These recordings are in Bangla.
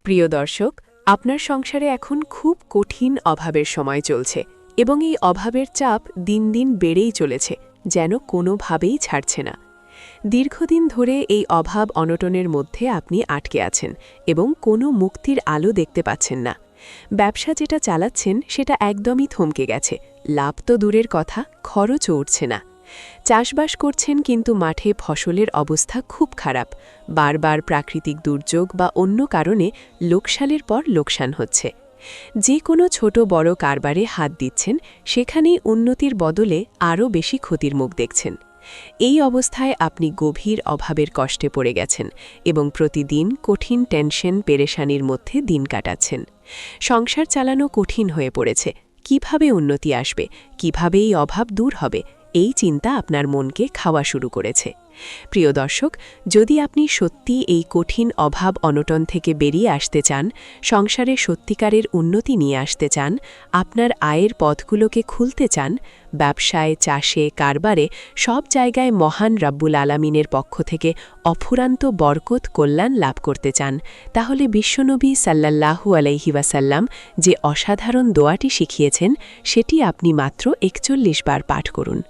প্রিয় দর্শক, আপনার সংসারে এখন খুব কঠিন অভাবের সময় চলছে এবং এই অভাবের চাপ দিন দিন বেড়েই চলেছে, যেন কোনোভাবেই ছাড়ছে না। দীর্ঘদিন ধরে এই অভাব অনটনের মধ্যে আপনি আটকে আছেন এবং কোনো মুক্তির আলো দেখতে পাচ্ছেন না। ব্যবসা যেটা চালাচ্ছেন সেটা একদমই থমকে গেছে, লাভ তো দূরের কথা, খরচও উঠছে না। চাষবাস করছেন কিন্তু মাঠে ফসলের অবস্থা খুব খারাপ, বারবার প্রাকৃতিক দুর্যোগ বা অন্য কারণে লোকসানের পর লোকসান হচ্ছে। যে কোনো ছোট বড় কারবারে হাত দিচ্ছেন, সেখানেই উন্নতির বদলে আরও বেশি ক্ষতির মুখ দেখছেন। এই অবস্থায় আপনি গভীর অভাবের কষ্টে পড়ে গেছেন এবং প্রতিদিন কঠিন টেনশন পেরেশানির মধ্যে দিন কাটাচ্ছেন। সংসার চালানো কঠিন হয়ে পড়েছে। কিভাবে উন্নতি আসবে, কিভাবে এই অভাব দূর হবে, এই চিন্তা আপনার মনকে খাওয়া শুরু করেছে। প্রিয় দর্শক, যদি আপনি সত্যি এই কঠিন অভাব অনটন থেকে বেরিয়ে আসতে চান, সংসারে সত্যিকারের উন্নতি নিয়ে আসতে চান, আপনার আয়ের পথগুলোকে খুলতে চান, ব্যবসায়, চাষে, কারবারে সব জায়গায় মহান রাব্বুল আলামিনের পক্ষ থেকে অফুরান্ত বরকত কল্যাণ লাভ করতে চান, তাহলে বিশ্বনবী সাল্লাল্লাহু আলাইহি ওয়াসাল্লাম যে অসাধারণ দোয়াটি শিখিয়েছেন, সেটি আপনি মাত্র ৪১ বার পাঠ করুন।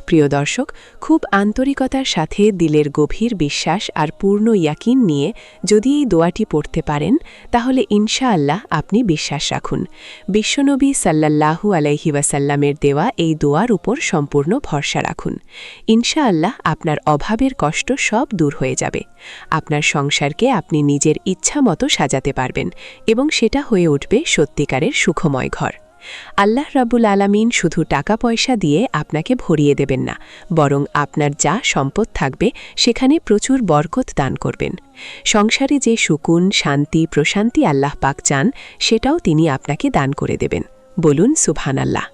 প্রিয় দর্শক, খুব আন্তরিকতার সাথে দিলের গভীর বিশ্বাস আর পূর্ণ ইয়াকিন নিয়ে যদি এই দোয়াটি পড়তে পারেন, তাহলে ইনশাআল্লাহ আপনি বিশ্বাস রাখুন। বিশ্বনবী সাল্লাল্লাহু আলাইহি ওয়াসাল্লামের দেওয়া এই দোয়ার উপর সম্পূর্ণ ভরসা রাখুন। ইনশাআল্লাহ আপনার অভাবের কষ্ট সব দূর হয়ে যাবে। আপনার সংসারকে আপনি নিজের ইচ্ছা মতো সাজাতে পারবেন এবং সেটা হয়ে উঠবে সত্যিকারের সুখময় ঘর। আল্লাহ রাব্বুল আলামিন শুধু টাকা পয়সা দিয়ে আপনাকে ভরিয়ে দেবেন না, বরং আপনার যা সম্পদ থাকবে সেখানে প্রচুর বরকত দান করবেন। সংসারে যে সুকুন, শান্তি, প্রশান্তি আল্লাহ পাক চান, সেটাও তিনি আপনাকে দান করে দেবেন। বলুন সুবহানাল্লাহ।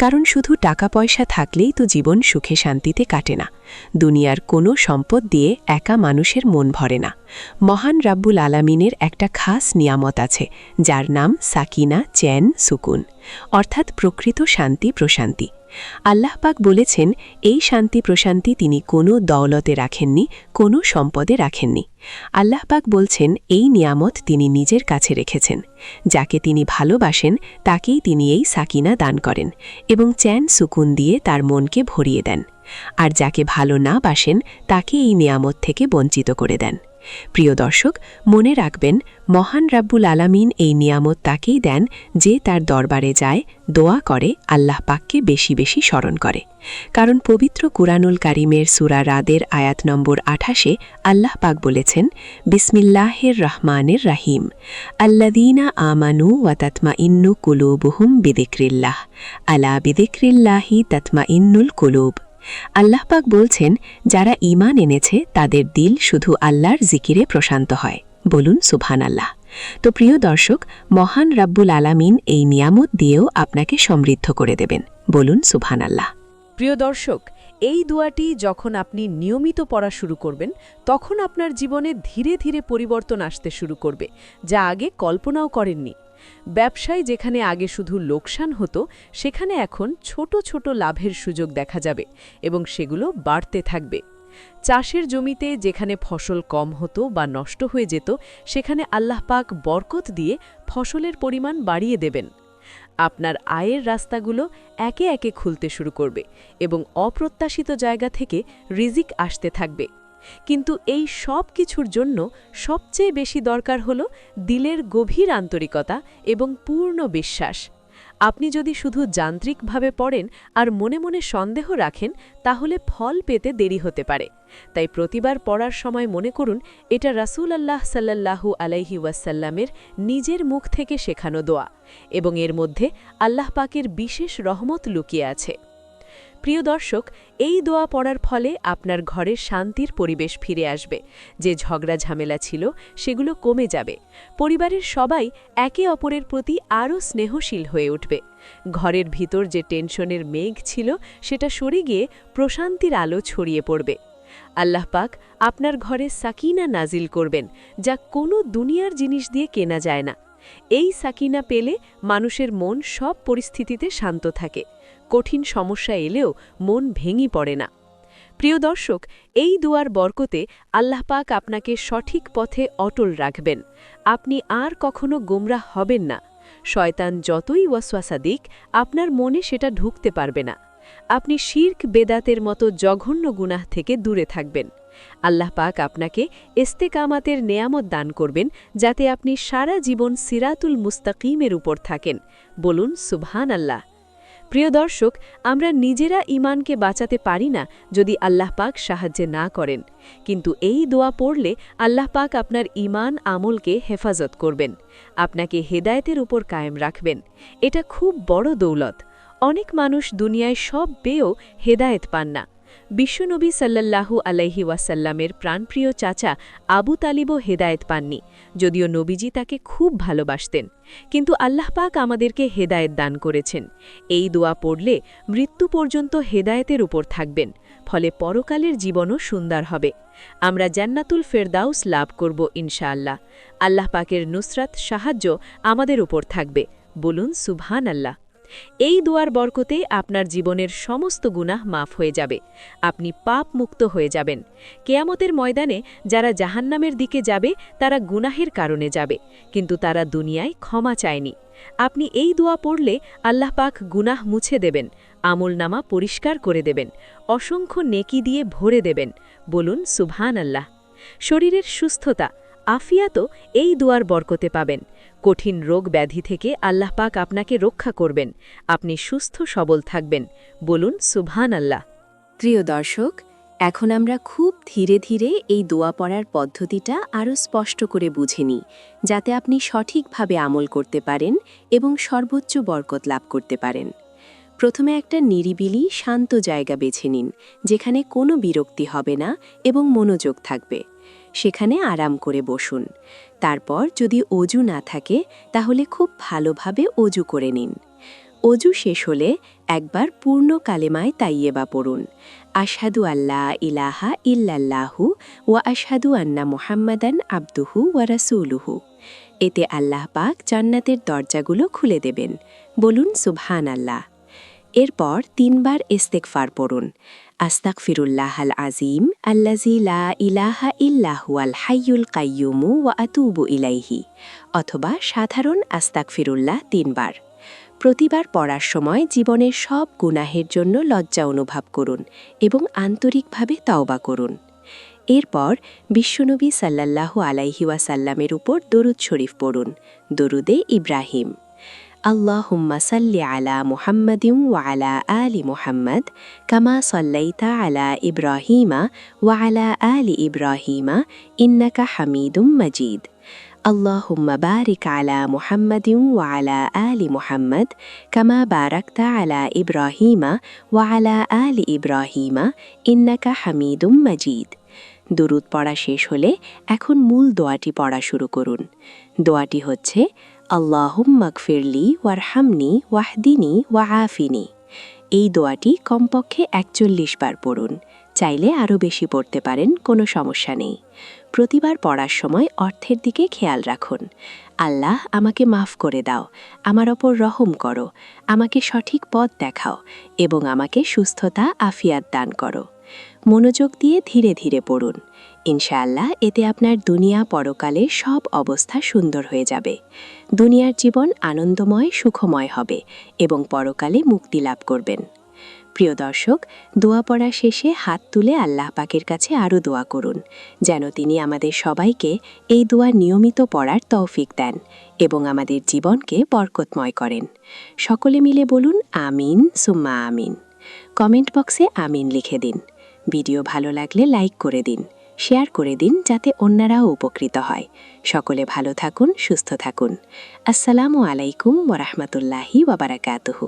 কারণ শুধু টাকা পয়সা থাকলেই তো জীবন সুখে শান্তিতে কাটে না। দুনিয়ার কোনো সম্পদ দিয়ে একা মানুষের মন ভরে না। মহান রাব্বুল আলামিনের একটা খাস নিয়ামত আছে, যার নাম সাকিনা, চ্যান, সুকুন, অর্থাৎ প্রকৃত শান্তি প্রশান্তি। আল্লাহ পাক বলেছেন, এই শান্তি প্রশান্তি তিনি কোনো দৌলতে রাখেননি, কোনো সম্পদে রাখেননি। আল্লাহ পাক বলছেন, এই নিয়ামত তিনি নিজের কাছে রেখেছেন। যাকে তিনি ভালোবাসেন তাকেই তিনি এই সাকিনা দান করেন এবং চ্যান সুকুন দিয়ে তার মনকে ভরিয়ে দেন। আর যাকে ভালো না বাসেন তাকে এই নিয়ামত থেকে বঞ্চিত করে দেন। প্রিয় দর্শক, মনে রাখবেন, মহান রাব্বুল আলামিন এই নিয়ামত তাকেই দেন যে তার দরবারে যায়, দোয়া করে, আল্লাহ পাককে বেশি বেশি স্মরণ করে। কারণ পবিত্র কুরআনুল কারীমের সূরা রাদের আয়াত নম্বর ২৮-এ আল্লাহ পাক বলেছেন, বিসমিল্লাহির রহমানির রাহিম, আল্লাযীনা আমানু ওয়া তাতমাইন্নু কুলুবুহুম বিযিকরিল্লাহ, আলা বিযিকরিল্লাহি তাতমাইন্নুল কুলুব। আল্লাহ পাক বলছেন, যারা ঈমান এনেছে তাদের দিল শুধু আল্লাহর জিকিরে প্রশান্ত হয়। বলুন সুবহানাল্লাহ। তো প্রিয় দর্শক, মহান রাব্বুল আলামিন এই নিয়ামত দিয়েও আপনাকে সমৃদ্ধ করে দেবেন। বলুন সুবহানাল্লাহ। প্রিয় দর্শক, এই দোয়াটি যখন আপনি নিয়মিত পড়া শুরু করবেন, তখন আপনার জীবনে ধীরে ধীরে পরিবর্তন আসতে শুরু করবে, যা আগে কল্পনাও করেননি। ব্যবসায় যেখানে আগে শুধু লোকসান হতো, সেখানে এখন ছোট ছোট লাভের সুযোগ দেখা যাবে এবং সেগুলো বাড়তে থাকবে। চাষের জমিতে যেখানে ফসল কম হতো বা নষ্ট হয়ে যেত, সেখানে আল্লাহ পাক বরকত দিয়ে ফসলের পরিমাণ বাড়িয়ে দেবেন। আপনার আয়ের রাস্তাগুলো একে একে খুলতে শুরু করবে এবং অপ্রত্যাশিত জায়গা থেকে রিজিক আসতে থাকবে। কিন্তু এই সব কিছুর জন্য সবচেয়ে বেশি দরকার হল দিলের গভীর আন্তরিকতা এবং পূর্ণ বিশ্বাস। আপনি যদি শুধু যান্ত্রিকভাবে পড়েন আর মনে মনে সন্দেহ রাখেন, তাহলে ফল পেতে দেরি হতে পারে। তাই প্রতিবার পড়ার সময় মনে করুন, এটা রাসূলুল্লাহ সাল্লাল্লাহু আলাইহি ওয়াসাল্লামের নিজের মুখ থেকে শেখানো দোয়া এবং এর মধ্যে আল্লাহ পাকের বিশেষ রহমত লুকিয়ে আছে। প্রিয় দর্শক, এই দোয়া পড়ার ফলে আপনার ঘরে শান্তির পরিবেশ ফিরে আসবে। যে ঝগড়া ঝামেলা ছিল সেগুলো কমে যাবে। পরিবারের সবাই একে অপরের প্রতি আরও স্নেহশীল হয়ে উঠবে। ঘরের ভিতর যে টেনশনের মেঘ ছিল, সেটা সরে গিয়ে প্রশান্তির আলো ছড়িয়ে পড়বে। আল্লাহ পাক আপনার ঘরে সাকিনা নাজিল করবেন, যা কোনো দুনিয়ার জিনিস দিয়ে কেনা যায় না। এই সাকিনা পেলে মানুষের মন সব পরিস্থিতিতে শান্ত থাকে। কঠিন সমস্যা এলেও মন ভেঙে পড়ে না। প্রিয় দর্শক, এই দুয়ার বরকতে আল্লাহ পাক আপনাকে সঠিক পথে অটল রাখবেন। আপনি আর কখনো গোমরাহ হবেন না। শয়তান যতই ওয়াসওয়াসা দিক, আপনার মনে সেটা ঢুকতে পারবে না। আপনি শিরক বেদাতের মতো জঘন্য গুনাহ থেকে দূরে থাকবেন। আল্লাহ পাক আপনাকে ইস্তেকামাতের নেয়ামত দান করবেন, যাতে আপনি সারা জীবন সিরাতুল মুস্তাকিমের উপর থাকেন। বলুন সুবহানাল্লাহ। প্রিয় দর্শক, আমরা নিজেরা ঈমানকে বাঁচাতে পারি না যদি আল্লাহ পাক সাহায্য না করেন। কিন্তু এই দোয়া পড়লে আল্লাহ পাক আপনার ঈমান আমলকে হেফাজত করবেন, আপনাকে হেদায়েতের উপর কায়েম রাখবেন। এটা খুব বড় দৌলত। অনেক মানুষ দুনিয়ায় সব পেয়েও হেদায়েত পান না। বিশ্বনবী সাল্লাল্লাহু আলাইহি ওয়াসাল্লামের প্রাণপ্রিয় চাচা আবু তালিবও হেদায়েত পাননি, যদিও নবীজি তাকে খুব ভালোবাসতেন। কিন্তু আল্লাহ পাক আমাদেরকে হেদায়েত দান করেছেন। এই দোয়া পড়লে মৃত্যু পর্যন্ত হেদায়েতের উপর থাকবেন, ফলে পরকালের জীবনও সুন্দর হবে। আমরা জান্নাতুল ফেরদাউস লাভ করব ইনশাআল্লাহ। আল্লাহ পাকের নুসরাত সাহায্য আমাদের উপর থাকবে। বলুন সুবহানাল্লাহ। এই দোয়ার বরকতে আপনার জীবনের সমস্ত গুনাহ মাফ হয়ে যাবে। আপনি পাপ মুক্ত হয়ে যাবেন। কেয়ামতের ময়দানে যারা জাহান্নামের দিকে যাবে তারা গুনাহের কারণে যাবে, কিন্তু তারা দুনিয়ায় ক্ষমা চায়নি। আপনি এই দোয়া পড়লে আল্লাহ পাক গুনাহ মুছে দেবেন, আমলনামা পরিষ্কার করে দেবেন, অসংখ্য নেকি দিয়ে ভরে দেবেন। বলুন সুবহানাল্লাহ। শরীরের সুস্থতা, আফিয়াতও এই দোয়ার বরকতে পাবেন। কঠিন রোগ ব্যাধি থেকে আল্লাহ পাক আপনাকে রক্ষা করবেন। আপনি সুস্থ সবল থাকবেন। বলুন সুবহানাল্লাহ। প্রিয় দর্শক, এখন আমরা খুব ধীরে ধীরে এই দোয়া পড়ার পদ্ধতিটা আরও স্পষ্ট করে বুঝে নিই, যাতে আপনি সঠিকভাবে আমল করতে পারেন এবং সর্বোচ্চ বরকত লাভ করতে পারেন। প্রথমে একটা নিরিবিলি শান্ত জায়গা বেছে নিন, যেখানে কোনো বিরক্তি হবে না এবং মনোযোগ থাকবে। সেখানে আরাম করে বসুন। তারপর যদি অজু না থাকে, তাহলে খুব ভালোভাবে অজু করে নিন। অজু শেষ হলে একবার পূর্ণ কালেমায় তাইয়েবা পড়ুন। আশহাদু আল্লা ইলাহা ইল্লাল্লাহু ওয়া আশহাদু আন্না মুহাম্মাদান আবদুহু ওয়া রাসূলুহু। এতে আল্লাহ পাক জান্নাতের দরজাগুলো খুলে দেবেন। বলুন সুবহানাল্লাহ। এরপর 3 বার ইস্তেগফার পড়ুন। আস্তাগফিরুল্লাহাল আযীম আল্লাযী লা ইলাহা ইল্লা হুয়াল হাইয়ুল কাইয়্যুম ওয়া আতুবু ইলাইহি, অথবা সাধারণ আস্তাগফিরুল্লাহ 3 বার। প্রতিবার পড়ার সময় জীবনের সব গুনাহের জন্য লজ্জা অনুভব করুন এবং আন্তরিকভাবে তওবা করুন। এরপর বিশ্বনবী সাল্লাল্লাহু আলাইহি ওয়াসাল্লামের উপর দরুদ শরীফ পড়ুন। দরুদে ইব্রাহিম। আল্লাহুম্মা সাল্লি আলা মুহাম্মাদিন ওয়া আলা আলি মুহাম্মাদ কামা সাল্লাইতা আলা ইব্রাহিমা ওয়া আলা আলি ইব্রাহিমা ইন্নাকা হামিদুম মাজিদ। আল্লাহুম্মা বারিক আলা মুহাম্মাদিন ওয়া আলা আলি মুহাম্মাদ কামা বারাকতা আলা ইব্রাহিমা ওয়া আলা আলি ইব্রাহিমা ইন্নাকা হামিদুম মাজিদ। দরুদ পড়া শেষ হলে এখন মূল দোয়াটি পড়া শুরু করুন। দোয়াটি হচ্ছে আল্লাহুম্মা গফিরলি ওয়ারহামনি ওয়াহদিনি ওয়া আফিনি। এই দোয়াটি কমপক্ষে 41 বার পড়ুন। চাইলে আরও বেশি পড়তে পারেন, কোনো সমস্যা নেই। প্রতিবার পড়ার সময় অর্থের দিকে খেয়াল রাখুন। আল্লাহ, আমাকে মাফ করে দাও, আমার ওপর রহম করো, আমাকে সঠিক পথ দেখাও এবং আমাকে সুস্থতা আফিয়াত দান করো। মনোযোগ দিয়ে ধীরে ধীরে পড়ুন। ইনশাআল্লাহ এতে আপনার দুনিয়া পরকালে সব অবস্থা সুন্দর হয়ে যাবে। দুনিয়ার জীবন আনন্দময় সুখময় হবে এবং পরকালে মুক্তি লাভ করবেন। প্রিয় দর্শক, দোয়া পড়া শেষে হাত তুলে আল্লাহ পাকের কাছে আরও দোয়া করুন, যেন তিনি আমাদের সবাইকে এই দোয়া নিয়মিত পড়ার তৌফিক দেন এবং আমাদের জীবনকে বরকতময় করেন। সকলে মিলে বলুন আমিন সুম্মা আমিন। কমেন্ট বক্সে আমিন লিখে দিন। ভিডিও ভালো লাগলে লাইক করে দিন, শেয়ার করে দিন, যাতে অন্যরাও উপকৃত হয়। সকলে ভালো থাকুন, সুস্থ থাকুন। আসসালামু আলাইকুম ওয়া রাহমাতুল্লাহি ওয়া বারাকাতুহু।